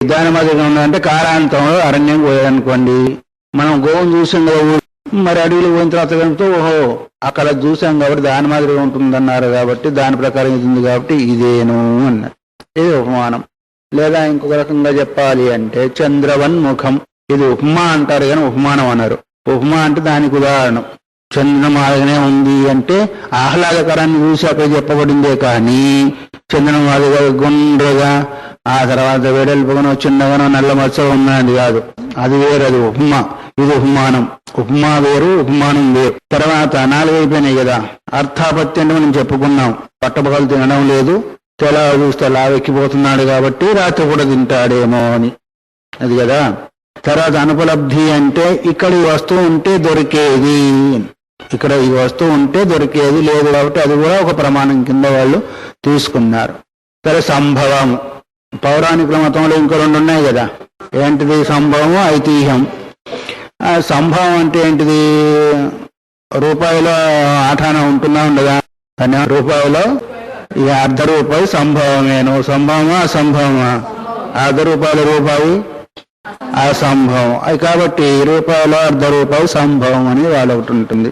దాని మాదిరిగా ఉందంటే కాలాంతంలో అరణ్యం పోయాడనుకోండి, మనం గోవును చూసాం కదా, మరి అడవిలో పోయిన తర్వాత కనుక ఓహో అక్కడ చూసాం కాబట్టి దాని మాదిరిగా ఉంటుందన్నారు కాబట్టి దాని ప్రకారం ఇది ఉంది కాబట్టి ఇదేను అన్నారు. ఇది ఉపమానం. లేదా ఇంకొక రకంగా చెప్పాలి అంటే చంద్రవన్ముఖం, ఇది ఉపమా అంటారు కానీ ఉపమానం అన్నారు. ఉపమా అంటే దానికి ఉదాహరణ. చంద్రమాదిగానే ఉంది అంటే ఆహ్లాదకరాన్ని చూసి అక్కడ చెప్పబడిందే కానీ చంద్రమాదిగా గుండ్రగా ఆ తర్వాత వెడల్పుగానో చిన్నగానో నల్ల మచ్చగా ఉన్నది కాదు, అది వేరు, అది ఉపమా. ఇది ఉపమానం. ఉపమా వేరు, ఉపమానం వేరు. తర్వాత 4 అయిపోయినాయి కదా. అర్థాపత్తి అంటే మనం చెప్పుకున్నాం, పట్టపగలు తినడం లేదు, తెలా చూస్తే లావెక్కిపోతున్నాడు కాబట్టి రాత్రి కూడా తింటాడేమో అని, అది కదా. తర్వాత అనుపలబ్ధి అంటే ఇక్కడ ఈ వస్తువు ఉంటే దొరికేది, ఇక్కడ ఈ వస్తువు ఉంటే దొరికేది లేదు కాబట్టి అది కూడా ఒక ప్రమాణం కింద వాళ్ళు తీసుకున్నారు. సరే, సంభవం. పౌరాణికుల మతంలో ఇంకో 2 ఉన్నాయి కదా. ఏంటిది? సంభవం, ఐతిహ్యం. సంభవం అంటే ఏంటిది? రూపాయిలో ఆఠాన ఉంటుందా ఉండదా? కానీ రూపాయిలో ఈ ₹1 సంభవమేను. సంభవమా అసంభవమా? ₹1 రూపాయి అసంభవం. అది కాబట్టి రూపాయలో ₹1 సంభవం అని వాళ్ళ ఒకటి ఉంటుంది.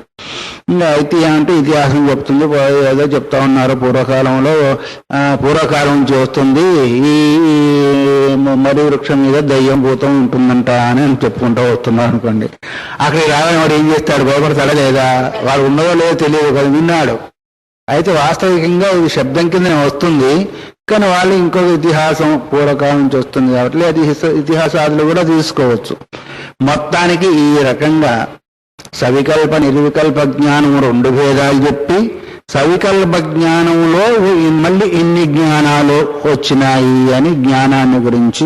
ఇంకా ఐతిహ్యం అంటే ఇతిహాసం చెప్తుంది. ఏదో చెప్తా ఉన్నారు పూర్వకాలం నుంచి వస్తుంది, ఈ మరి వృక్షం మీద దయ్యం భూతం ఉంటుందంట అని చెప్పుకుంటూ వస్తున్నారు అనుకోండి. అక్కడికి రావని వాడు ఏం చేస్తాడు? భయపడతాడా లేదా? వాడు ఉన్నదో లేదో తెలియదు కదా, విన్నాడు. అయితే వాస్తవికంగా ఇది శబ్దం కింద వస్తుంది, కానీ వాళ్ళు ఇంకొక ఇతిహాసం పూర్వకాలం నుంచి వస్తుంది కాబట్టి అది ఇతిహాసాదులు కూడా తీసుకోవచ్చు. మొత్తానికి ఈ రకంగా సవికల్ప నిర్వికల్ప జ్ఞానం 2 భేదాలు చెప్పి, సవికల్ప జ్ఞానంలో మళ్ళీ ఇన్ని జ్ఞానాలు వచ్చినాయి అని జ్ఞానాన్ని గురించి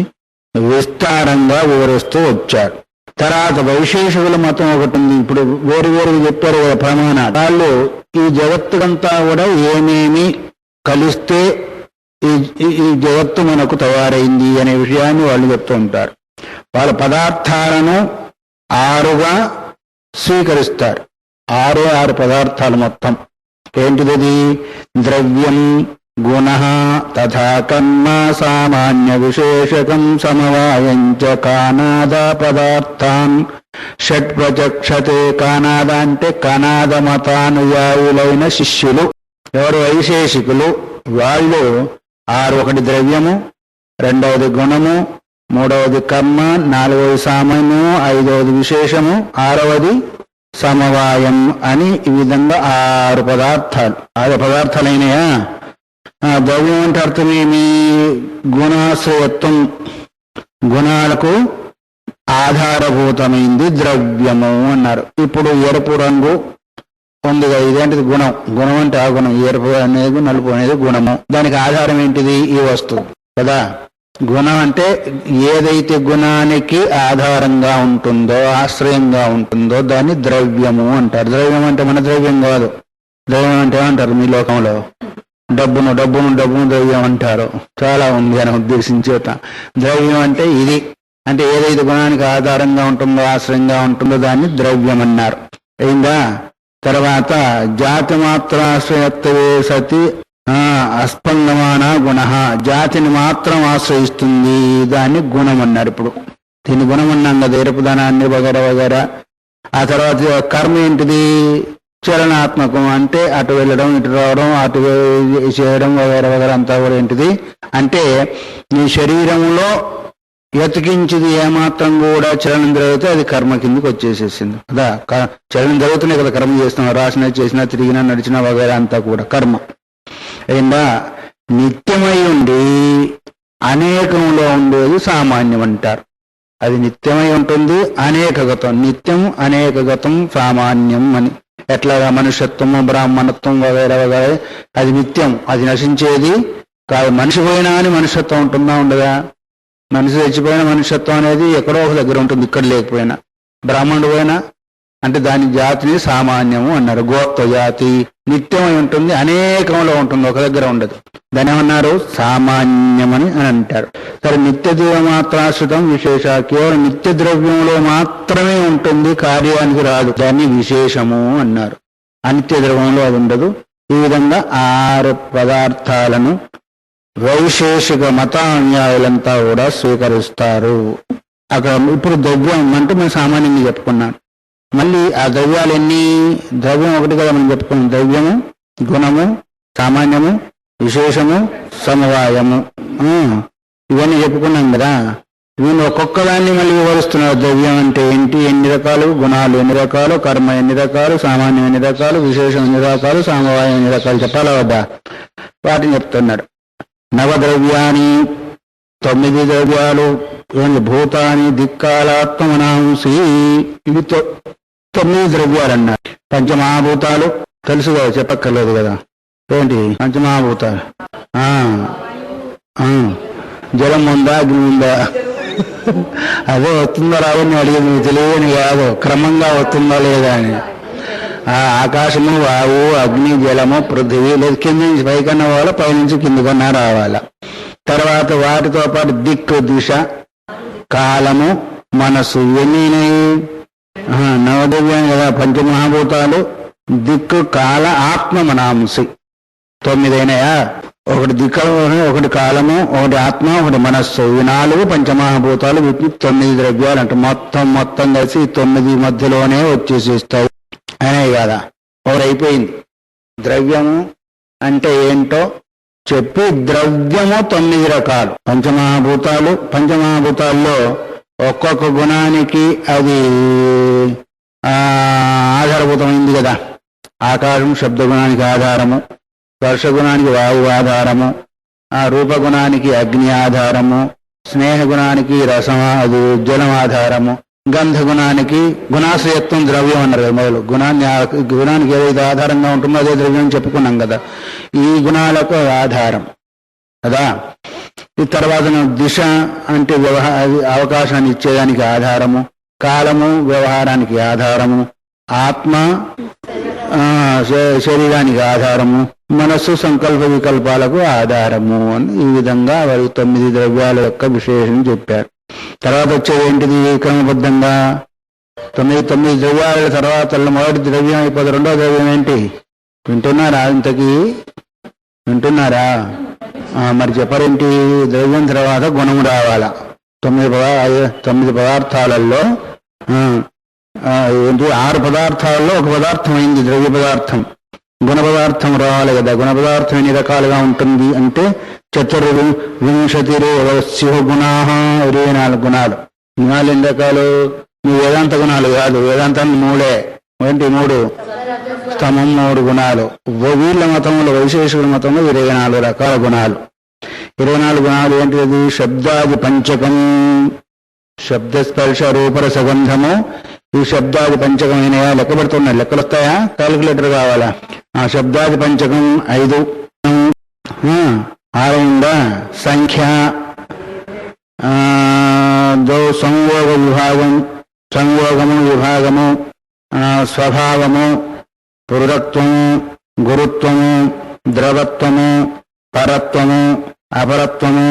విస్తారంగా వివరిస్తూ వచ్చాడు. తర్వాత వైశేషికుల మతం ఒకటి ఉంది. ఇప్పుడు వేరు వేరు చెప్పారు కదా ప్రమాణాలు. వాళ్ళు ఈ జగత్తుకంతా కూడా ఏమేమి కలిస్తే ఈ జగత్తు మనకు తయారైంది అనే విషయాన్ని వాళ్ళు చెప్తూ ఉంటారు. వాళ్ళ పదార్థాలను 6గా స్వీకరిస్తారు. 6 పదార్థాలు మొత్తం. ఏంటిది? ద్రవ్యం, గుణ, తథా కర్మ, సామాన్య విశేషకం, సమవాయంచ కానాద పదార్థాన్ షట్ ప్రచక్షతే. కానాద అంటే కనాద మతానుయాయులైన శిష్యులు, ఎవరు? వైశేషికులు. వాళ్ళు 6: 1 ద్రవ్యము, 2వది గుణము, 3వది కర్మ, 4వది సామాన్యము, 5వది విశేషము, 6వది సమవాయం అని ఈ విధంగా 6 పదార్థాలు. 6 పదార్థాలైనయా? ద్రవ్యం అంటే అర్థమేమి? గుణాశ్రయత్వం, గుణాలకు ఆధారభూతమైంది ద్రవ్యము అన్నారు. ఇప్పుడు ఎరుపు రంగు ఉందిగా, ఇదేంటిది? గుణం. గుణం అంటే ఆ గుణం. ఎరుపు అనేది నలుపు అనేది గుణము. దానికి ఆధారం ఏంటిది? ఈ వస్తువు కదా. గుణం అంటే ఏదైతే గుణానికి ఆధారంగా ఉంటుందో, ఆశ్రయంగా ఉంటుందో దాన్ని ద్రవ్యము అంటారు. ద్రవ్యం అంటే మన ద్రవ్యం కాదు. ద్రవ్యం అంటే ఏమంటారు మీ లోకంలో? డబ్బును ద్రవ్యం అంటారు. చాలా ఉంది అని ఉద్దేశించేత. ద్రవ్యం అంటే ఇది, అంటే ఏదైతే గుణానికి ఆధారంగా ఉంటుందో, ఆశ్రయంగా ఉంటుందో దాన్ని ద్రవ్యం అన్నారు. అయిందా? తర్వాత జాతి మాత్రాశ్రయత్వే సతి అస్పందమాన గుణ. జాతిని మాత్రం ఆశ్రయిస్తుంది, దాన్ని గుణం అన్నారు. ఇప్పుడు దీన్ని గుణం అన్నాం కదా, ఎరుపుదనాన్ని వగైరా వగైరా. ఆ తర్వాత కర్మ ఏంటిది? చలనాత్మకం, అంటే అటు వెళ్ళడం, ఇటు రావడం, అటు చేయడం వగైరా వగైరా అంతా కూడా ఏంటిది అంటే నీ శరీరంలో ఎతికించింది ఏమాత్రం కూడా చలనం జరిగితే అది కర్మ కిందకి వచ్చేసేసింది కదా. చలనం జరుగుతూనే కదా కర్మ చేస్తున్నాం. రాసినా, చేసినా, తిరిగినా, నడిచినా వగైరా అంతా కూడా కర్మ. అయిందా? నిత్యమై ఉండి అనేకంలో ఉండేది సామాన్యం అంటారు. అది నిత్యమై ఉంటుంది, అనేకగతం. నిత్యం, అనేకగతం, సామాన్యం అని. ఎట్లాగా మనుష్యత్వము, బ్రాహ్మణత్వం వగైరా వగైరా అది నిత్యం, అది నశించేది కాదు. మనిషి పోయినా అని మనుష్యత్వం ఉంటుందా? ఉండదా? మనిషి చచ్చిపోయిన మనుష్యత్వం అనేది ఎక్కడో ఒక దగ్గర ఉంటుంది, ఇక్కడ లేకపోయినా. బ్రాహ్మణుడు పోయినా అంటే దాని జాతిని సామాన్యము అన్నారు. గోత్వ జాతి నిత్యమై ఉంటుంది, అనేకంలో ఉంటుంది, ఒక దగ్గర ఉండదు. దాని ఏమన్నారు? సామాన్యమని అని అంటారు. సరే, నిత్య జీవ మాత్రాశ్రితం విశేష. కేవలం నిత్య ద్రవ్యంలో మాత్రమే ఉంటుంది, కార్యానికి రాదు, దాన్ని విశేషము అన్నారు. అనిత్య ద్రవ్యంలో అది ఉండదు. ఈ విధంగా 6 పదార్థాలను వైశేషిక మతాన్యాయులంతా కూడా స్వీకరిస్తారు. అక్కడ ఇప్పుడు ద్రవ్యం అంటే మనం సామాన్యంగా చెప్పుకున్నాం. మళ్ళీ ఆ ద్రవ్యాలన్నీ, ద్రవ్యం ఒకటి కదా మనం చెప్పుకున్నాం. ద్రవ్యము, గుణము, సామాన్యము, విశేషము, సమవాయము, ఇవన్నీ చెప్పుకున్నాం కదా. వీళ్ళు ఒక్కొక్క దాన్ని మళ్ళీ వివరిస్తున్నారు. ద్రవ్యం అంటే ఏంటి, ఎన్ని రకాలు, గుణాలు ఎన్ని రకాలు, కర్మ ఎన్ని రకాలు, సామాన్యం ఎన్ని రకాలు, విశేషం ఎన్ని రకాలు, సమవాయం ఎన్ని రకాలు చెప్పాలా వద్దా? వాటిని చెప్తున్నాడు. నవద్రవ్యాన్ని 9 ద్రవ్యాలు, భూతాని దిక్కాలాత్మనాంసి, ఇవి 9 ద్రవ్యాలు అన్నారు. పంచమహాభూతాలు తెలుసు కదా, చెప్పక్కర్లేదు కదా. ఏంటి పంచమహాభూతాలు? జలం ఉందా, అగ్ని ఉందా? అదే వస్తుందో రావని అడిగింది, తెలియని కాదు, క్రమంగా వస్తుందా లేదా అని. ఆకాశము, వాయువు, అగ్ని, జలము, పృథివీ, లేదు కింద నుంచి పైకన్నా పోవాలా, పైనుంచి కిందకన్నా రావాలా. తర్వాత వాటితో పాటు దిక్కు, దిశ, కాలము, మనస్సు, ఇవన్నీ నవద్రవ్యం కదా. పంచమహాభూతాలు, దిక్కు, కాల, ఆత్మ, మనాంసి 9 అయినాయా. ఒకటి దిక్కు, ఒకటి కాలము, ఒకటి ఆత్మ, ఒకటి మనస్సు, ఇవి 4 పంచమహాభూతాలు. వీటిని 9 ద్రవ్యాలు అంటే మొత్తం కలిసి 9 మధ్యలోనే వచ్చేసిస్తాయి అనే కదా. ఒకరైపోయింది. ద్రవ్యము అంటే ఏంటో చెప్పి, ద్రవ్యము 9 రకాలు పంచమహాభూతాలు. పంచమహాభూతాల్లో ఒక్కొక్క గుణానికి అది ఆధారభూతమైంది కదా. ఆకాశం శబ్దగుణానికి ఆధారము, స్పర్శగుణానికి వాయువు ఆధారము, రూపగుణానికి అగ్ని ఆధారము, స్నేహగుణానికి రసం, అది జలం ఆధారము, గంధగుణానికి గుణాశ్రయత్వం ద్రవ్యం అన్నారు కదా. మొదలు గుణానికి ఏదైతే ఆధారంగా ఉంటుందో అదే ద్రవ్యం చెప్పుకున్నాం కదా. ఈ గుణాలకు ఆధారం కదా. ఈ తర్వాత దిశ అంటే అవకాశాన్ని ఇచ్చేదానికి ఆధారము, కాలము వ్యవహారానికి ఆధారము, ఆత్మ శరీరానికి ఆధారము, మనస్సు సంకల్ప వికల్పాలకు ఆధారము అని ఈ విధంగా వారు 9 ద్రవ్యాల యొక్క విశేషం చెప్పారు. తర్వాత వచ్చేది ఏంటిది? క్రమబద్ధంగా 9 ద్రవ్యాల తర్వాత మొదటి ద్రవ్యం అయిపోతుంది. రెండో ద్రవ్యం ఏంటి? వింటున్నారా? ఇంతకీ వింటున్నారా? మరి చెప్పరేంటి? ద్రవ్యం తర్వాత గుణము రావాలా. 9 పదార్థాలలో ఏంటి? 6 పదార్థాలలో ఒక పదార్థం అయింది ద్రవ్య పదార్థం. గుణ పదార్థం రావాలి కదా. గుణ పదార్థం ఎన్ని రకాలుగా ఉంటుంది అంటే 24 గుణా, 24 గుణాలు. గుణాలు ఎన్ని రకాలు? వేదాంత గుణాలు కాదు, వేదాంతాన్ని 3 ఏంటి? 3 స్తమం, 3 గుణాలు. వీళ్ళ మతంలో, వైశేషికుల మతంలో 24 రకాల గుణాలు. 24 గుణాలు ఏంటిది? శబ్దాది పంచకం, శబ్దస్పర్శ రూపరసగంధము. ఈ శబ్దాది పంచకం అయినాయా? లెక్క పెడుతున్నాయి. లెక్కలు వస్తాయా? క్యాలిక్యులేటర్ కావాలా? ఆ శబ్దాది పంచకం 5. 6 సంఖ్య, సంయోగ విభాగం, సంయోగము విభాగము, స్వభావము, పృథక్త్వము, గురుత్వము, ద్రవత్వము, పరత్వము, అపరత్వము,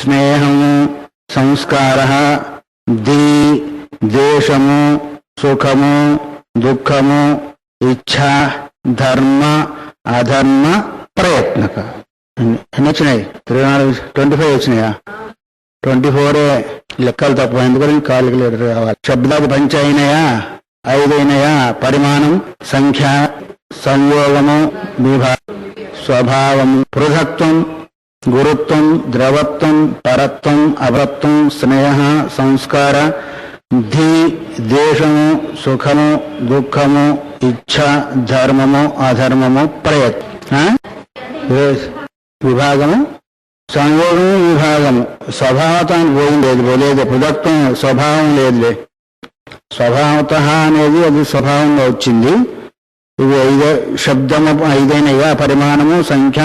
స్నేహము, సంస్కార, ద్వేషము, సుఖము, దుఃఖము, ఇచ్ఛ, ధర్మ, అధర్మ, ప్రయత్నక. ఎన్ని వచ్చినాయి? 25 వచ్చినాయా? 24 లెక్కలు తప్ప. ఎందుకని కాలిక్యులేటర్ కావాలి. శబ్దాలు పంచ అయినాయా? 5 అయినాయా? పరిమాణం, సంఖ్య, సంయోగము, విభాగం, స్వభావము, పృథక్త్వం, గురుత్వం, ద్రవత్వం, పరత్వం, అపరత్వం, స్నేహ, సంస్కార, ద్వేషము, సుఖము, దుఃఖము, ఇచ్ఛ, ధర్మము, అధర్మము, ప్రయత్నం. విభాగము, సంయోగము, విభాగము. స్వభావతాన్ని పోలేదు. పృథక్త్వం స్వభావం లేదులే. స్వభావత అనేది అది స్వభావంగా వచ్చింది. ఇవి 5 శబ్దము 5 అయినగా. పరిమాణము, సంఖ్య,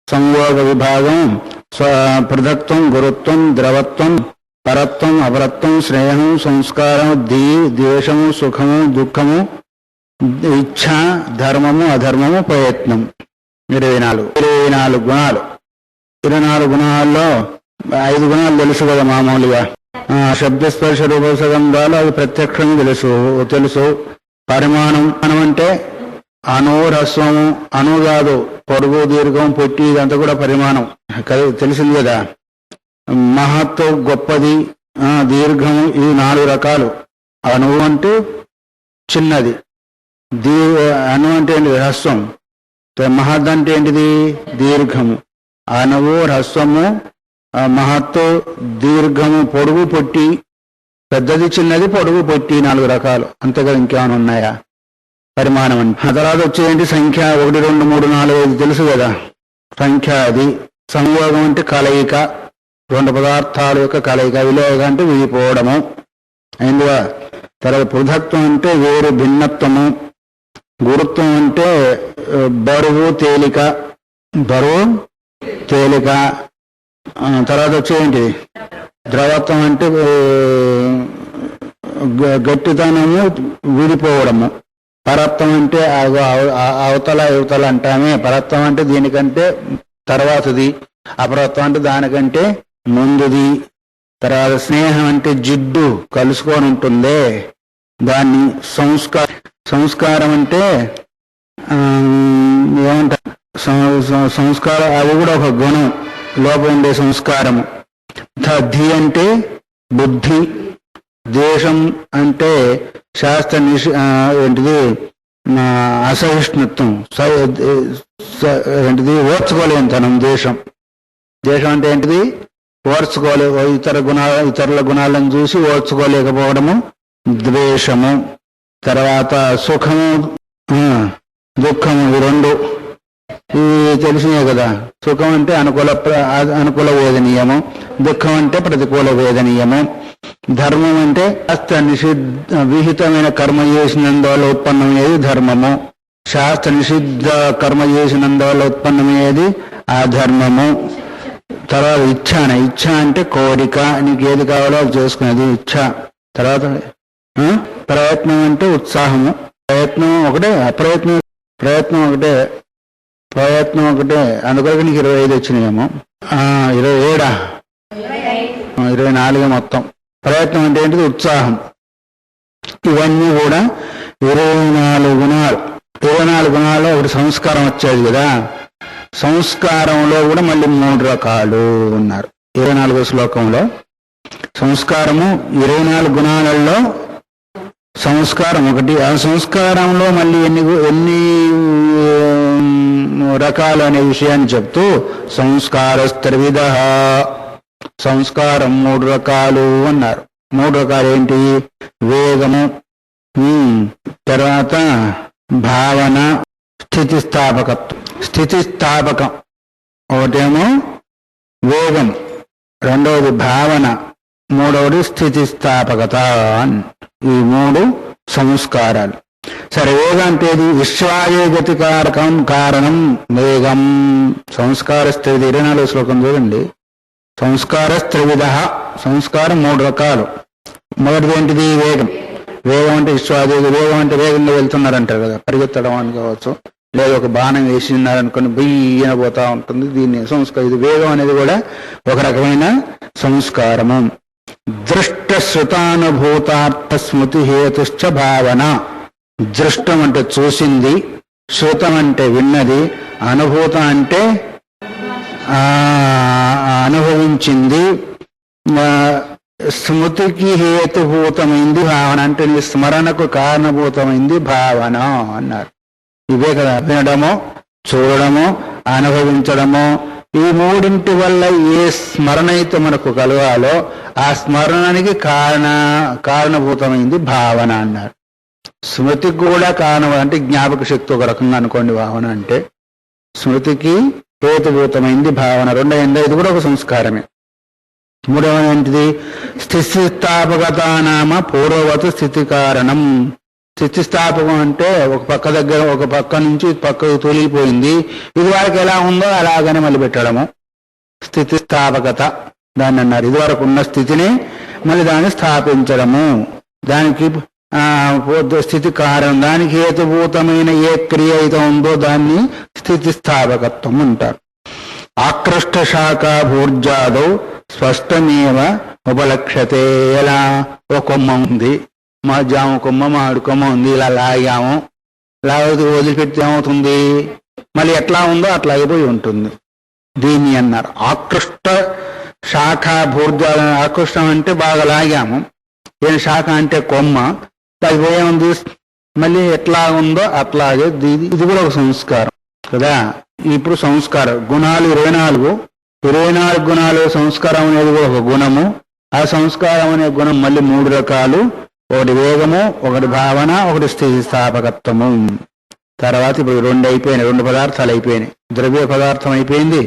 సంయోగ విభాగం, పృథక్త్వం, గురుత్వం, ద్రవత్వం, పరత్వం, అపరత్వం, స్నేహం, సంస్కారం, ద్వేషము, సుఖము, దుఃఖము, ఇచ్ఛ, ధర్మము, అధర్మము, ప్రయత్నం. 24 గుణాలు. 24 గుణాల్లో 5 గుణాలు తెలుసు కదా మామూలుగా. శబ్దస్పర్శ రూపసగంధాలు అవి ప్రత్యక్షంగా తెలుసు. పరిమాణం అంటే అనురస్వము, అను కాదు, పొడుగు దీర్ఘం పొట్టి ఇదంతా కూడా పరిమాణం తెలిసింది కదా. మహత్తు గొప్పది, దీర్ఘము, ఇవి 4 రకాలు. అణువు అంటే చిన్నది, అణు అంటే ఏంటిది హ్రస్వం, మహత్ అంటే ఏంటిది దీర్ఘము. అణువు, హ్రస్వము, మహత్తు, దీర్ఘము, పొడుగు పొట్టి, పెద్దది చిన్నది పొడుగు పొట్టి 4 రకాలు. అంతేగా ఇంకేమైనా ఉన్నాయా పరిమాణం అంటే. ఆ తర్వాత వచ్చేది సంఖ్య 1 2 3 4 5 తెలుసు కదా సంఖ్య. అది సంయోగం అంటే కలయిక, 2 పదార్థాల యొక్క కలయిక. విలోగం అంటే విడిపోవడము అయిందిగా. తర్వాత పృథక్త్వం అంటే వేరు భిన్నత్వము. గురుత్వం అంటే బరువు తేలిక, బరువు తేలిక. తర్వాత వచ్చేంటి ద్రవత్వం అంటే గట్టితనము విడిపోవడము. పరత్వం అంటే అవతల యువతల అంటామే. పరత్వం అంటే దీనికంటే తర్వాతది, అపరత్వం అంటే దానికంటే ముందుది. తర్వాత స్నేహం అంటే జిడ్డు కలుసుకొని ఉంటుందే దాన్ని సంస్కారం అంటే ఏమంటారు సంస్కారం, అది కూడా ఒక గుణం లోపం ఉండే సంస్కారము. ధి అంటే బుద్ధి. ద్వేషం అంటే శాస్త్ర ఏంటిది అసహిష్ణుత్వం, ఏంటిది ఓర్చుకోలేనితనం. ద్వేషం అంటే ఏంటిది ఇతరుల గుణాలను చూసి ఓర్చుకోలేకపోవడము ద్వేషము. తర్వాత సుఖము దుఃఖము, ఈ 2 ఇవి తెలిసినాయి కదా. సుఖం అంటే అనుకూల వేదనీయము, దుఃఖం అంటే ప్రతికూల వేదనీయము. ధర్మం అంటే శాస్త్ర విహితమైన కర్మ చేసినందువల్ల ఉత్పన్నమయ్యేది ధర్మము, శాస్త్ర నిషిద్ధ కర్మ చేసినందువల్ల ఉత్పన్నమయ్యేది అధర్మము. తర్వాత ఇచ్ఛ అంటే కోరిక, నీకు ఏది కావాలో అది చేసుకునేది ఇచ్ఛ. తర్వాత ప్రయత్నం అంటే ఉత్సాహము. ప్రయత్నం ఒకటే, ప్రయత్నం ఒకటే. అందుకొరకు నీకు 25 వచ్చినాయేమో. 27 24 మొత్తం. ప్రయత్నం అంటే ఏంటిది ఉత్సాహం. ఇవన్నీ కూడా 24 గుణాలు. 24 గుణాల్లో ఒకటి సంస్కారం వచ్చేది కదా. సంస్కారంలో కూడా మళ్ళీ 3 రకాలు ఉన్నారు. 24వ శ్లోకంలో సంస్కారము 24 గుణాలలో సంస్కారం ఒకటి. ఆ సంస్కారంలో మళ్ళీ ఎన్ని రకాలు అనే విషయాన్ని చెప్తూ సంస్కారస్త్రివిధ, సంస్కారం 3 రకాలు అన్నారు. 3 రకాలు ఏంటి? వేగము, తర్వాత భావన, స్థితిస్థాపకం. ఒకటేమో వేగం, రెండవది భావన, మూడవది స్థితిస్థాపకత. ఈ 3 సంస్కారాలు. సరే, వేగం అంటే విశ్వాయే గతికారకం కారణం వేగం. సంస్కార స్థితి 24వ శ్లోకం చూడండి. సంస్కార త్రివిధ, సంస్కారం 3 రకాలు. మొదటిది ఏంటిది? వేగం. వేగం అంటే విశ్వాదేవి. వేగం అంటే వేగంగా వెళ్తున్నారంటారు కదా, పరిగెత్తడం అని కావచ్చు, లేదా ఒక బాణం వేసినారనుకుని బియ్యన పోతా ఉంటుంది. దీన్ని సంస్కారం. ఇది వేగం అనేది కూడా ఒక రకమైన సంస్కారము. దృష్ట శ్రుతానుభూతార్థ స్మృతి హేతుశ్చ భావన. దృష్టం అంటే చూసింది, శ్రుతం అంటే విన్నది, అనుభూతం అంటే అనుభవించింది, స్మృతికి హేతుభూతమైంది భావన అంటే నీ స్మరణకు కారణభూతమైంది భావన అన్నారు. ఇవే కదా, వినడము, చూడడము, అనుభవించడము. ఈ 3 వల్ల ఏ స్మరణ అయితే మనకు కలగాలో ఆ స్మరణకి కారణభూతమైంది భావన అన్నారు. స్మృతికి కూడా కారణం అంటే జ్ఞాపక శక్తి ఒక రకంగా అనుకోండి. భావన అంటే స్మృతికి హేతుభూతమైంది భావన. రెండైంది, ఇది కూడా ఒక సంస్కారమే. మూడవ ఏంటిది? స్థితిస్థాపకత నామ పూర్వవత స్థితి కారణం. స్థితిస్థాపకం అంటే ఒక పక్క నుంచి పక్కకు తొలిగిపోయింది, ఇది వరకు ఎలా ఉందో అలాగనే మళ్ళీ పెట్టడము స్థితిస్థాపకత దాన్ని అన్నారు. ఇదివరకు ఉన్న స్థితిని మళ్ళీ దాన్ని స్థాపించడము. దానికి స్థితి కారణం, దానికి హేతుభూతమైన ఏ క్రియ అయితే ఉందో దాన్ని స్థితిస్థాపకత్వం అంటారు. ఆకృష్ట శాఖ భూర్జాదో స్పష్టమేవ ఉపలక్ష్యతే. ఎలా? ఒక కొమ్మ ఉంది, మా జామ కొమ్మ, మామిడి కొమ్మ ఉంది, ఇలా లాగాము, లేకపోతే వదిలిపెడితే ఏమవుతుంది, మళ్ళీ ఎట్లా ఉందో అట్లా అయిపోయి ఉంటుంది. దీన్ని అన్నారు ఆకృష్ట శాఖ భూర్జాల. ఆకృష్టం అంటే బాగా లాగాము, ఏం శాఖ అంటే కొమ్మ, అది ఏముంది మళ్ళీ ఎట్లా ఉందో అట్లాగే ఇది కూడా ఒక సంస్కారం కదా. ఇప్పుడు సంస్కారం గుణాలు 24 గుణాలు. సంస్కారం అనేది కూడా ఒక గుణము. ఆ సంస్కారం అనే గుణం మళ్ళీ 3 రకాలు. ఒకటి వేగము, ఒకటి భావన, ఒకటి స్థితిస్థాపకత్వము. తర్వాత ఇప్పుడు 2 అయిపోయినాయి, 2 పదార్థాలు అయిపోయినాయి. ద్రవ్య పదార్థం అయిపోయింది,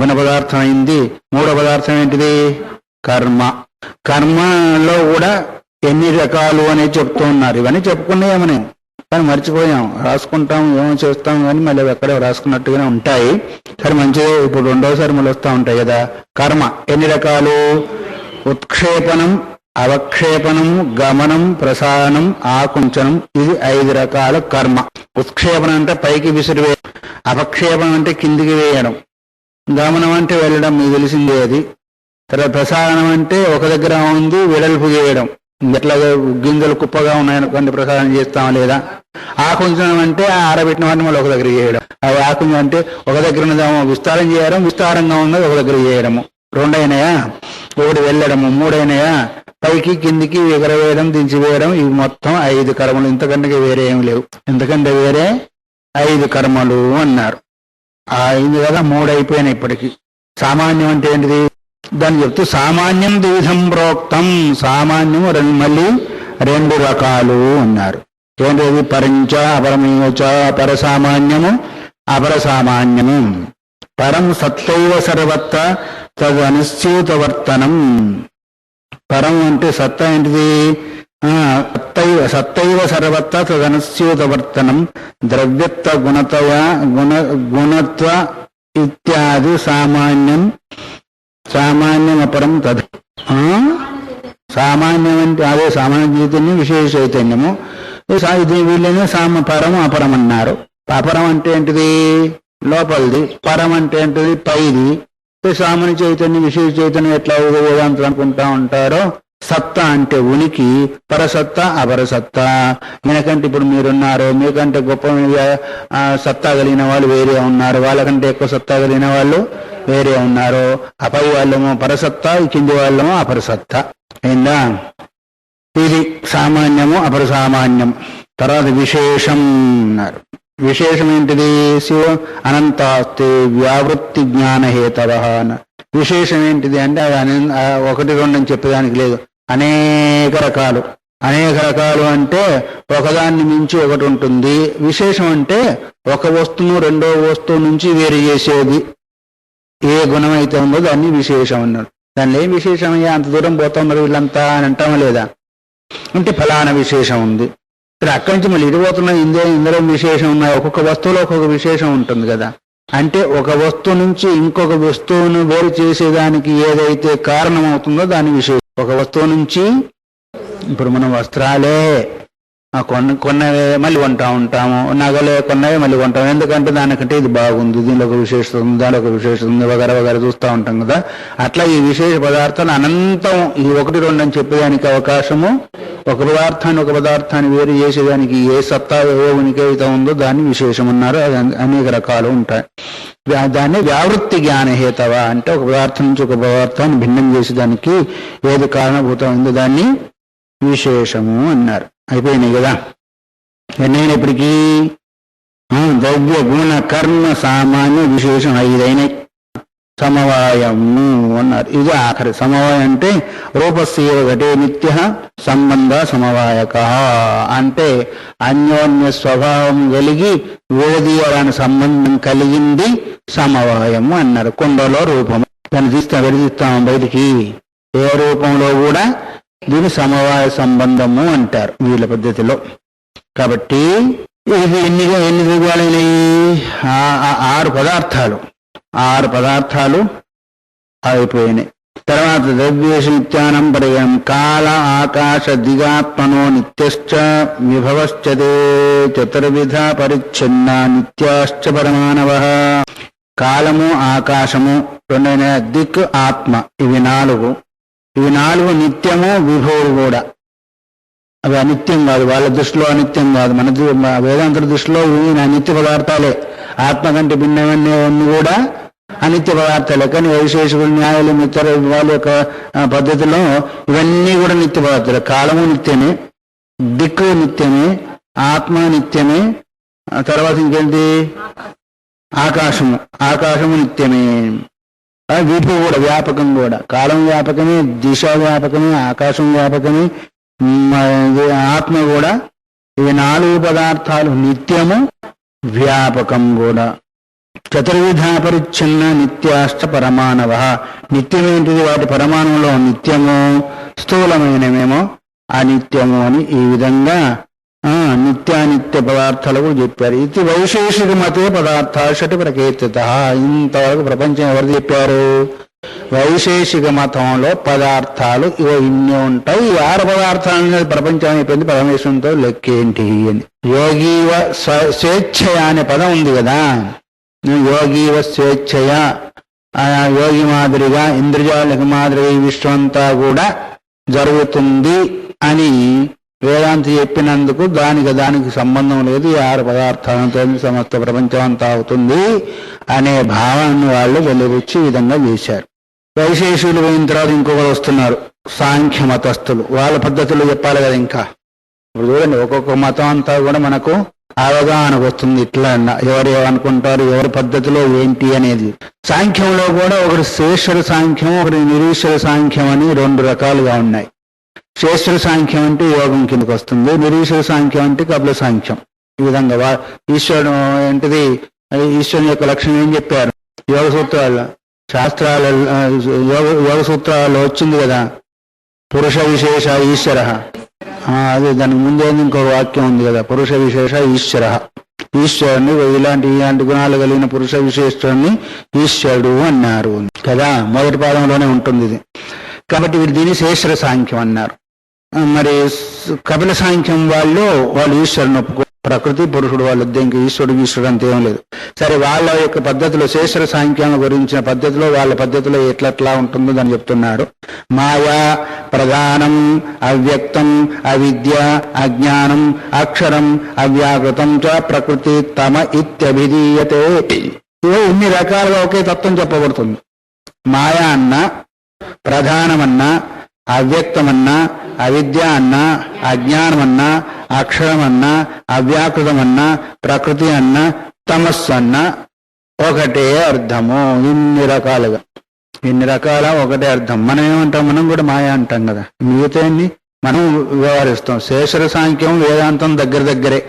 గుణ పదార్థం అయింది. 3వ పదార్థం ఏంటిది? కర్మ. కర్మలో కూడా ఎన్ని రకాలు అనేది చెప్తూ ఉన్నారు. ఇవన్నీ చెప్పుకున్నాయేమని కానీ మర్చిపోయాం, రాసుకుంటాం, ఏమో చేస్తాం కానీ మళ్ళీ ఎక్కడో రాసుకున్నట్టుగానే ఉంటాయి. సరే మంచిదే, ఇప్పుడు 2వసారి మళ్ళీ వస్తూ ఉంటాయి కదా. కర్మ ఎన్ని రకాలు? ఉత్క్షేపణం, అవక్షేపణం, గమనం, ప్రసారణం, ఆకుంచనం. ఇది 5 రకాల కర్మ. ఉత్క్షేపణం అంటే పైకి విసిరివేయడం, అవక్షేపణం అంటే కిందికి వేయడం, గమనం అంటే వెళ్ళడం, మీకు తెలిసిందే అది. తర్వాత ప్రసారణం అంటే ఒక దగ్గర ఉంది వెడల్పు చేయడం, ఎట్లాగా గింజలు కుప్పగా ఉన్నాయనుకోండి ప్రసాదం చేస్తామా లేదా. ఆకుంచనం అంటే ఆరబెట్టిన వాటిని మళ్ళీ ఒక దగ్గర చేయడం. అవి ఆకుంచనం అంటే ఒక దగ్గర ఉన్నదేమో విస్తారం చేయడం, విస్తారంగా ఉన్నది ఒక దగ్గర చేయడము. 2 అయినాయా? ఒకటి వెళ్ళడము. 3 అయినాయా? పైకి కిందికి ఎగరవేయడం, దించివేయడం. ఇవి మొత్తం 5 కర్మలు. ఇంతకంటే వేరే ఏమి లేవు. ఎందుకంటే వేరే 5 కర్మలు అన్నారు. 5 కదా, 3 అయిపోయినాయి ఇప్పటికి. సామాన్యం అంటే ఏంటిది దాన్ని చెప్తూ సామాన్యం ద్విధం ప్రోక్తం. సామాన్యము మళ్ళీ 2 రకాలు అన్నారు. ఏంటది? పరంచ అపరమేచ. పరసామాన్యము, అపరసామాన్యము. పరం సత్తైవ సర్వత్ర తద్ అనిశ్చితవర్తనం. పరం అంటే సత్త ఏంటిది? సత్తైవ సర్వత్ర తదనుస్యూతవర్తనం. ద్రవ్యత్వ గుణత్వ ఇత్యాది సామాన్యం. సామాన్యం అపరం తద్. సామాన్యం అంటే అదే సామాన్య చైతన్యం, విశేష చైతన్యము. వీళ్ళని పరము అపరం అన్నారు. అపరం అంటే ఏంటిది? లోపలిది. పరం అంటే ఏంటిది? పైది. సామాన్య చైతన్యం, విశేష చైతన్యం ఎట్లా వేదాంతం అనుకుంటా ఉంటారో. సత్తా అంటే ఉనికి, పరసత్తా అపరసత్తా. మీకంటే ఇప్పుడు మీరున్నారు, మీకంటే గొప్ప సత్తా కలిగిన వాళ్ళు వేరే ఉన్నారు, వాళ్ళకంటే ఎక్కువ సత్తా కలిగిన వాళ్ళు వేరే ఉన్నారు. అపై వాళ్ళేమో పరసత్తా, కింది వాళ్ళేమో అపరసత్తా. అయిందా? ఇది సామాన్యము, అపరసామాన్యం. తర్వాత విశేషం అన్నారు. విశేషం ఏంటిది? శివ అనంతాస్తి వ్యావృత్తి జ్ఞానహేతవ. విశేషం ఏంటిది అంటే అది 1, 2 అని చెప్పేదానికి లేదు. అనేక రకాలు. అనేక రకాలు అంటే ఒకదాన్ని మించి ఒకటి ఉంటుంది. విశేషం అంటే ఒక వస్తువును 2వ వస్తువు నుంచి వేరు చేసేది. ఏ గుణం అయితే ఉందో దాన్ని విశేషం అన్నాడు. దానిలో ఏం విశేషమయ్యా, అంత దూరం పోతా ఉన్నారు వీళ్ళంతా అని అంటామా లేదా? అంటే ఫలానా విశేషం ఉంది. ఇక్కడ అక్కడి నుంచి మళ్ళీ ఇడిపోతున్న ఇందులో విశేషం ఉన్నాయి. ఒక్కొక్క వస్తువులో ఒక్కొక్క విశేషం ఉంటుంది కదా. అంటే ఒక వస్తువు నుంచి ఇంకొక వస్తువును వేరు చేసేదానికి ఏదైతే కారణమవుతుందో దాని విశేషం. ఒక వస్తువు నుంచి ఇప్పుడు మనం వస్త్రాలే కొన్నవే మళ్ళీ కొంటా ఉంటాము, నగలే కొన్నవే మళ్ళీ కొంటాము. ఎందుకంటే దానికంటే ఇది బాగుంది, దీనిలో ఒక విశేషత ఉంది, దానిలో ఒక విశేషత ఉంది, వగర చూస్తూ ఉంటాం కదా. అట్లా ఈ విశేష పదార్థాలు అనంతం. ఈ 1, 2 అని చెప్పేదానికి అవకాశము. ఒక పదార్థాన్ని వేరు చేసేదానికి ఏ సత్తా ఏ ఉనికి అయితే ఉందో దాన్ని విశేషం అన్నారు. అది అనేక రకాలు ఉంటాయి. దాన్ని వ్యావృత్తి జ్ఞానహేతవ అంటే ఒక పదార్థం నుంచి ఒక పదార్థాన్ని భిన్నం చేసేదానికి ఏది కారణభూతం ఉందో దాన్ని విశేషము అన్నారు. అయిపోయినాయి కదా. ఎన్నైనప్పటికీ ద్రవ్య గుణ కర్మ సామాన్య విశేషం 5 అయినాయి. సమవాయము అన్నారు. ఇది ఆఖరి. సమవాయం అంటే రూపస్య ఘటే నిత్య సంబంధ సమవాయక. అంటే అన్యోన్య స్వభావం కలిగి విడదీయడానికి సంబంధం కలిగింది సమవాయము అన్నారు. కుండలో రూపము దాన్ని విడదీస్తాం బయటికి. ఏ రూపంలో కూడా దీని సమవాయ సంబంధము అంటారు వీళ్ళ పద్ధతిలో. కాబట్టి ఇది ఎన్ని రూపాలైనవి? 6 పదార్థాలు. 6 పదార్థాలు అయిపోయినాయి. తర్వాత ద్రవ్యేషు నిత్యానం పరిగణం. కాల ఆకాశ దిగాత్మనో నిత్యశ్చ విభవశ్చతే చతుర్విధ పరిచ్ఛిన్న నిత్యాశ్చ పరమానవ. కాలము, ఆకాశము 2 దిక్, ఆత్మ. ఇవి 4. ఇవి 4 నిత్యము, విభువు కూడా. అవి అనిత్యం కాదు, వాళ్ళ దృష్టిలో అనిత్యం కాదు, మన వేదాంతుల దృష్టిలో ఇవి అనిత్య పదార్థాలే. ఆత్మ కంటే భిన్నమన్నీ కూడా అనిత్య పదార్థాలే. కానీ వైశేషికులు, న్యాయాలు, ఇతర వాళ్ళ యొక్క పద్ధతిలో ఇవన్నీ కూడా నిత్య పదార్థాలు. కాలము నిత్యమే, దిక్కు నిత్యమే, ఆత్మ నిత్యమే, తర్వాత ఇంకేంటి ఆకాశము నిత్యమే. వీపు కూడా వ్యాపకం, కూడా కాలం వ్యాపకమే, దిశ వ్యాపకమే, ఆకాశం వ్యాపకమే, ఆత్మ కూడా. ఇవి 4 పదార్థాలు నిత్యము, వ్యాపకం కూడా. చతుర్విధ పరిచ్ఛిన్న నిత్యాష్ట పరమాణవ. నిత్యమేంటిది? వాటి పరమాణువులో నిత్యము, స్థూలమైనమేమో అనిత్యము అని ఈ విధంగా నిత్యానిత్య పదార్థాలు కూడా చెప్పారు. ఇది వైశేషిక మతే పదార్థ షటి ప్రకీర్తిత. ఇంతవరకు ప్రపంచం ఎవరు చెప్పారు? వైశేషిక మతంలో పదార్థాలు ఇవో ఇన్ని ఉంటాయి. ఈ 6 పదార్థాలు ప్రపంచం అయిపోయింది, పరమేశ్వరంతో లెక్కేంటి అని. యోగీవ స్వేచ్ఛయ అనే పదం ఉంది కదా, యోగీవ స్వేచ్ఛయ, యోగి మాదిరిగా ఇంద్రజాలిక మాదిరిగా ఈ విశ్వమంతా కూడా జరుగుతుంది అని వేదాంతి చెప్పినందుకు దానికి సంబంధం లేదు, ఈ 6 పదార్థాలతో సమస్త ప్రపంచం అంతా అవుతుంది అనే భావాన్ని వాళ్ళు వెలువచ్చి ఈ విధంగా చేశారు. వైశేషులు పోయిన తర్వాత ఇంకొకరు వస్తున్నారు, సాంఖ్య మతస్థులు. వాళ్ళ పద్ధతులు చెప్పాలి కదా. ఇంకా ఇప్పుడు చూడండి, ఒక్కొక్క మతం అంతా కూడా మనకు అవగాహనకు వస్తుంది. ఇట్లా ఎవరు అనుకుంటారు, ఎవరి పద్ధతిలో ఏంటి అనేది. సాంఖ్యంలో కూడా ఒకటి శేషర సాంఖ్యం, ఒకటి నిరీశ్వర సాంఖ్యం అని 2 రకాలుగా ఉన్నాయి. శేషర సాంఖ్యం అంటే యోగం కిందకి వస్తుంది, నిరీశ్వర సాంఖ్యం అంటే కపిల సాంఖ్యం. ఈ విధంగా ఈశ్వరుడు ఏంటిది, ఈశ్వరుని యొక్క లక్షణం ఏం చెప్పారు యోగ సూత్రాలు, యోగ సూత్రాల్లో వచ్చింది కదా, పురుష విశేష ఈశ్వర. అదే దానికి ముందేంది ఇంకొక వాక్యం ఉంది కదా, పురుష విశేష ఈశ్వర. ఈశ్వరుని ఇలాంటి గుణాలు కలిగిన పురుష విశేషుడిని ఈశ్వరుడు అన్నారు కదా, మొదటి పాదంలోనే ఉంటుంది ఇది. కాబట్టి వీరు దీన్ని శేషర సాంఖ్యం అన్నారు. మరి కపిల సాంఖ్యం వాళ్ళు ఈశ్వరుని ఒప్పుకో, ప్రకృతి పురుషుడు వాళ్ళు ఇంకా ఈశ్వరుడు అంత ఏం లేదు. సరే, వాళ్ళ యొక్క పద్ధతిలో శేషర సాంఖ్యం గురించిన పద్ధతిలో వాళ్ళ పద్ధతిలో ఎట్లా ఉంటుందో దాన్ని చెప్తున్నాడు. మాయా ప్రధానం అవ్యక్తం అవిద్య అజ్ఞానం అక్షరం అవ్యాకృతం చ ప్రకృతి తమ ఇత్యభిధీయతే. ఇవో ఇన్ని రకాలుగా ఒకే తత్వం చెప్పబడుతుంది. మాయా అన్నా, ప్రధానమన్నా, అవ్యక్తమన్నా, అవిద్య అన్నా, అజ్ఞానమన్నా, అక్షరమన్నా, అవ్యాకృతమన్నా, ప్రకృతి అన్నా, తమస్సు అన్నా ఒకటే అర్థము. ఇన్ని రకాల ఒకటే అర్థం. మనం ఏమంటాం? మనం కూడా మాయా అంటాం కదా, మిగతాన్ని మనం వ్యవహరిస్తాం. శేషర సాంఖ్యం వేదాంతం దగ్గరే.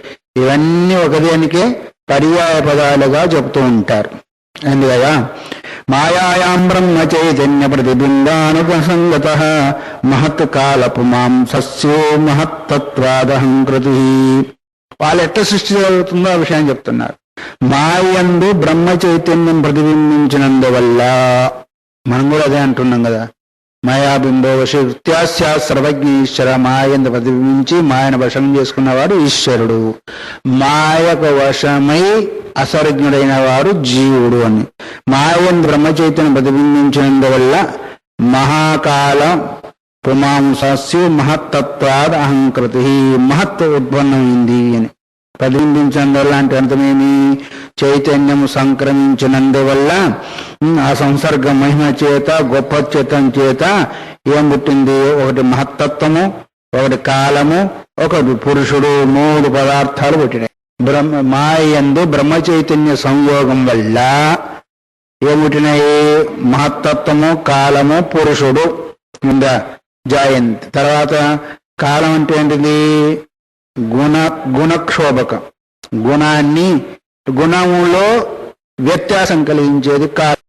ఇవన్నీ ఒకదానికే పర్యాయ పదాలుగా చెబుతూ ఉంటారు. అందువల్ల మాయాయాం బ్రహ్మ చైతన్య ప్రతిబింబానుపసంగత మహత్ కాలపు మాంసస్యో మహత్తత్వాదహంకృతి. వాళ్ళు ఎట్లా సృష్టి జరుగుతుందో ఆ విషయాన్ని చెప్తున్నారు. మాయందు బ్రహ్మ చైతన్యం ప్రతిబింబించినందువల్ల, మనం కూడా అదే అంటున్నాం కదా, మాయాబింబో వశత్యాస్యా సర్వజ్ఞ ఈశ్వర. మాయందు ప్రతిబింబించి మాయను వశం చేసుకున్నవాడు ఈశ్వరుడు, మాయకు వశమై అసర్జ్ఞుడైన వాడు జీవుడు అని. మాయందు బ్రహ్మచైతన్యం ప్రతిబింబించినందువల్ల మహాకాల పుమాంసస్యు మహత్తత్వాద్ అహంకృతి, మహత్ ఉత్పన్నమైంది అని. ప్రతిబింబించినందువల్ల అంటే అర్థమేమి? చైతన్యము సంక్రమించినందువల్ల ఆ సంసర్గ మహిమ చేత, గొప్ప చేతం చేత ఏం పుట్టింది? ఒకటి మహత్తత్వము, ఒకటి కాలము, ఒకటి పురుషుడు, 3 పదార్థాలు పుట్టినాయి. మాయందు బ్రహ్మ చైతన్య సంయోగం వల్ల ఏముట్టినాయి? మహత్తత్వము, కాలము, పురుషుడు ఉందా జాయంతి. తర్వాత కాలం అంటే ఏంటిది? గుణక్షోభకం. గుణములో వ్యత్యాసం కలిగించేది కాలం.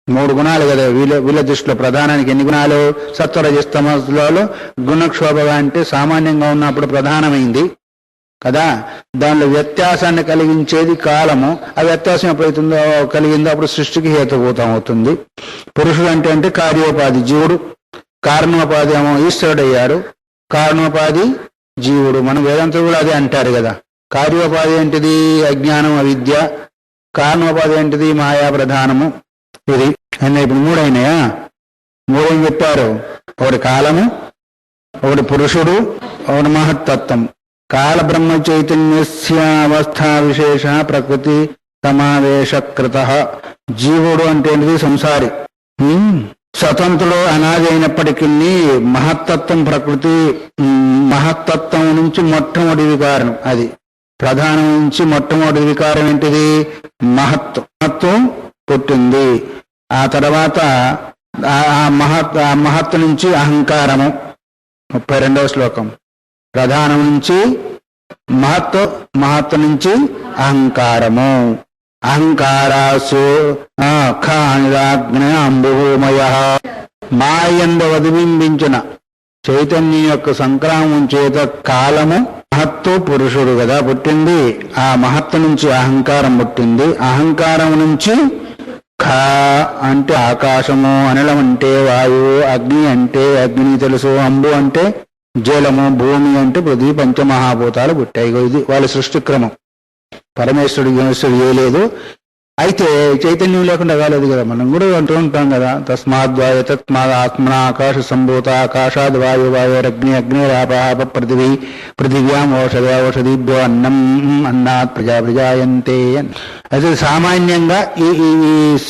3 గుణాలు కదా వీళ్ళ దృష్టిలో. ప్రధానానికి ఎన్ని గుణాలు? సత్వరజస్తమస్సులలో గుణక్షోభగా అంటే సామాన్యంగా ఉన్నప్పుడు ప్రధానమైంది కదా, దానిలో వ్యత్యాసాన్ని కలిగించేది కాలము. ఆ వ్యత్యాసం ఎప్పుడైతుందో కలిగిందో అప్పుడు సృష్టికి హేతుభూతం అవుతుంది. పురుషుడు అంటే కార్యోపాధి జీవుడు, కారణోపాధి ఏమో ఈశ్వరుడు అయ్యాడు, కారణోపాధి జీవుడు. మనం వేదాంతులు కూడా అదే అంటారు కదా. కార్యోపాధి ఏంటిది? అజ్ఞానం, అవిద్య. కారణోపాధి ఏంటిది? మాయా ప్రధానము. ఇది అన్న ఇప్పుడు 3 అయినాయా? 3 ఏం చెప్పారు? ఒకటి కాలము, ఒకటి పురుషుడు, మహత్తత్వం. కాల బ్రహ్మ చైతన్యస్య అవస్థా విశేష ప్రకృతి సమావేశకృత. జీవుడు అంటే సంసారి, స్వతంత్రుడు అనాది అయినప్పటికీ మహత్తత్వం ప్రకృతి, మహత్తత్వం నుంచి మొట్టమొదటి వికారం, అది ప్రధానం నుంచి మొట్టమొదటి వికారం ఏంటిది? మహత్వం పుట్టింది. ఆ తర్వాత ఆ మహత్తు నుంచి అహంకారము. 32వ శ్లోకం. ప్రధానం నుంచి మహత్తు నుంచి అహంకారము. అహంకారాసు ఖానిరాగ్న అంబుమయ. మాయందు ప్రతిబింబించిన చైతన్యం యొక్క సంక్రామం చేత కాలము మహత్తు పురుషుడు కదా పుట్టింది. ఆ మహత్తు నుంచి అహంకారం పుట్టింది. అహంకారం నుంచి ఖా అంటే ఆకాశము, అనిలం అంటే వాయువు, అగ్ని అంటే అగ్ని తెలుసు, అంబు అంటే జలము, భూమి అంటే పృథ్వీ, పంచమహాభూతాలు పుట్టాయి. ఇది వాళ్ళ సృష్టి క్రమం. పరమేశ్వరుడు చేయలేదు. అయితే చైతన్యం లేకుండా కాలేదు కదా. మనం కూడా అంటూ ఉంటాం కదా, తస్మాద్వాయ తస్మాత్ ఆత్మన ఆకాశ సంభూత ఆకాశాద్ వాయు వాయురగ్ని అగ్నిరాపాప పృథివీ పృథివ్యాం ఓషధీభ్యో అన్నం అన్నాత్ ప్రజాయంతే. అయితే సామాన్యంగా ఈ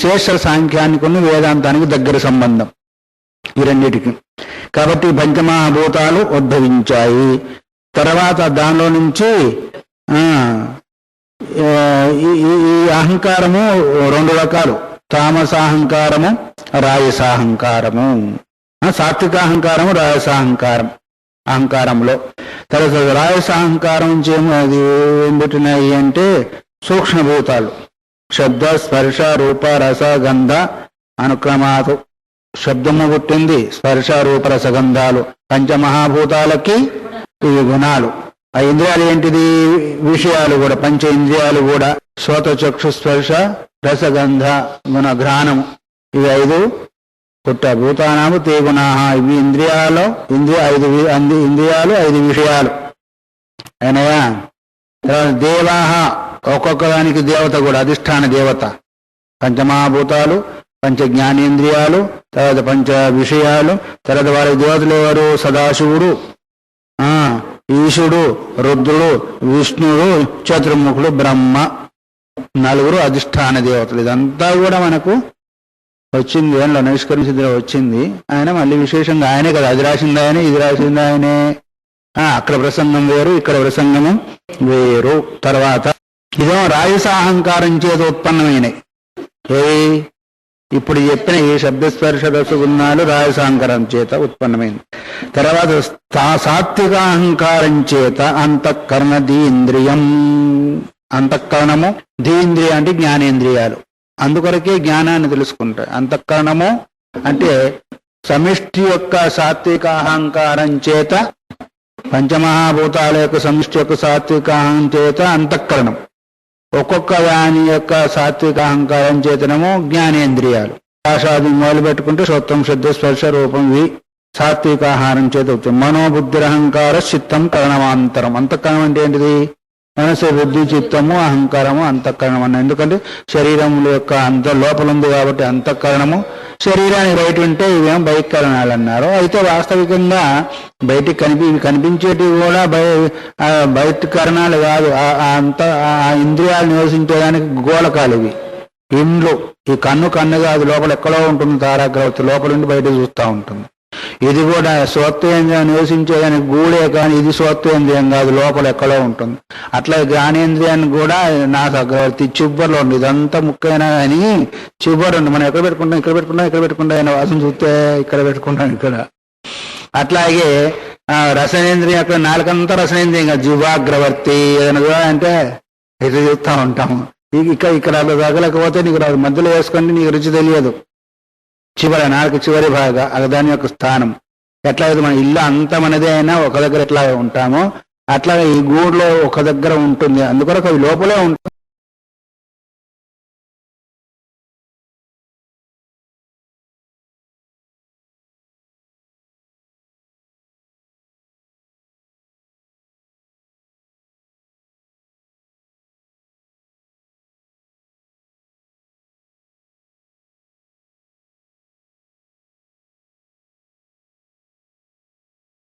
శేష సాంఖ్యానికి వేదాంతానికి దగ్గర సంబంధం ఈ రెండింటికి. కాబట్టి పంచమహాభూతాలు ఉద్భవించాయి. తర్వాత దానిలో నుంచి ఈ అహంకారము 2 రకాలు, తామసాహంకారము, రాజసాహంకారము. సాత్వికాహంకారము, అహంకారంలో. తర్వాత రాజసాహంకారం అది ఏం పెట్టినాయి అంటే సూక్ష్మభూతాలు, శబ్ద స్పర్శ రూప రస గంధ అనుక్రమాలు. శబ్దము పుట్టింది, స్పర్శ రూప రసగంధాలు పంచమహాభూతాలకి ఇవి గుణాలు. ఆ ఇంద్రియాలు ఏంటిది? విషయాలు కూడా, పంచ ఇంద్రియాలు కూడా, శ్రోత చక్షు స్పర్శ రసగంధ గుణ ఘ్రాణము, ఇవి 5 పుట్ట భూతానాము తే గుణా. ఇవి ఇంద్రియాలు 5 విషయాలు అయినయా. తర్వాత దేవాహ, ఒక్కొక్క దానికి దేవత కూడా, అధిష్టాన దేవత. పంచమహాభూతాలు, పంచ జ్ఞానేంద్రియాలు, తర్వాత పంచ విషయాలు. తర్వాత వారి దేవతలు ఎవరు? సదాశివుడు, ఈశుడు, రుద్రుడు, విష్ణుడు, చతుర్ముఖుడు, బ్రహ్మ. 4 అధిష్టాన దేవతలు. ఇదంతా కూడా మనకు వచ్చింది, ఏళ్ళ నైష్కరించింది వచ్చింది. ఆయన మళ్ళీ విశేషంగా ఆయనే కదా, అది రాసింది ఆయనే, ఇది రాసింది ఆయనే. అక్కడ ప్రసంగం వేరు, ఇక్కడ ప్రసంగము వేరు. తర్వాత ఇదేమో రాజసాహంకారం చేత ఉత్పన్నమైనవి. ఇప్పుడు చెప్పిన ఈ శబ్దస్పర్శ రసగుణాలు రాజసాహంకారం చేత ఉత్పన్నమైంది. తర్వాత సాత్వికాహంకారం చేత అంతఃకరణ ధీంద్రియం. అంతఃకరణము, ధీంద్రియ అంటే జ్ఞానేంద్రియాలు. అందుకొరకే జ్ఞానాన్ని తెలుసుకుంటాయి. అంతఃకరణము అంటే సమిష్టి యొక్క సాత్వికాహంకారం చేత, పంచమహాభూతాల యొక్క సమిష్టి యొక్క సాత్వికాహం చేత అంతఃకరణం. ఒక్కొక్క దాని యొక్క సాత్విక అహంకారం చేతనము జ్ఞానేంద్రియాలు. ఆశాది మొదలు పెట్టుకుంటే శ్రోత్రం శబ్ద స్పర్శ రూపం ఇవి సాత్విక ఆహారం చేత అవుతుంది. మనోబుద్ధిరహంకార చిత్తం కరణమాంతరం. అంతఃకరణం అంటే ఏంటిది? మనసు, బుద్ధి, చిత్తము, అహంకారము అంతఃకరణం అన్న. ఎందుకంటే శరీరం యొక్క అంత లోపల ఉంది కాబట్టి అంతఃకరణము. శరీరానికి బయట ఉంటే ఇవేం బహిష్కరణాలు అన్నారు. అయితే వాస్తవికంగా బయటికి కనిపించేటివి కూడా బహిష్కరణాలు కాదు. ఆ ఇంద్రియాలు నివసించేదానికి గోళకాలు ఇవి, ఇండ్లు. ఈ కన్ను కాదు, లోపల ఎక్కడో ఉంటుంది తారాగ్రవతి, లోపల నుండి బయట చూస్తూ ఉంటుంది. ఇది కూడా స్వత్వేంద్రియం నివసించేదానికి గూడే, కానీ ఇది స్వత్వేంద్రియం కాదు, లోపల ఎక్కడో ఉంటుంది. అట్లా జ్ఞానేంద్రియాన్ని కూడా నాసగ్రవర్తి చిబ్బర్లో ఉంది. ఇదంతా ముఖ్యమైన కానీ చిబ్బర్ ఉంది. మనం ఎక్కడ పెట్టుకుంటాం ఆయన వాసన చూస్తే ఇక్కడ పెట్టుకుంటాం ఇక్కడ. అట్లాగే రసనేంద్రియం, అక్కడ నాలుకంతా రసనేంద్రియం కాదు, జివాగ్రవర్తి. ఏదైనా చూడాలంటే ఇట్లా చూస్తూ ఉంటాము. ఇక్కడ అలా తగలకపోతే నీకు రాదు, మధ్యలో వేసుకుంటే నీకు రుచి తెలియదు. నాలుగు చివరి భాగం దాని యొక్క స్థానం. ఎట్లా అయితే మన ఇల్లు అంత మనదే అయినా ఒక దగ్గర ఎట్లా ఉంటామో అట్లా ఈ గూడులో ఒక దగ్గర ఉంటుంది. అందుకొరకు అవి లోపలే ఉంటుంది.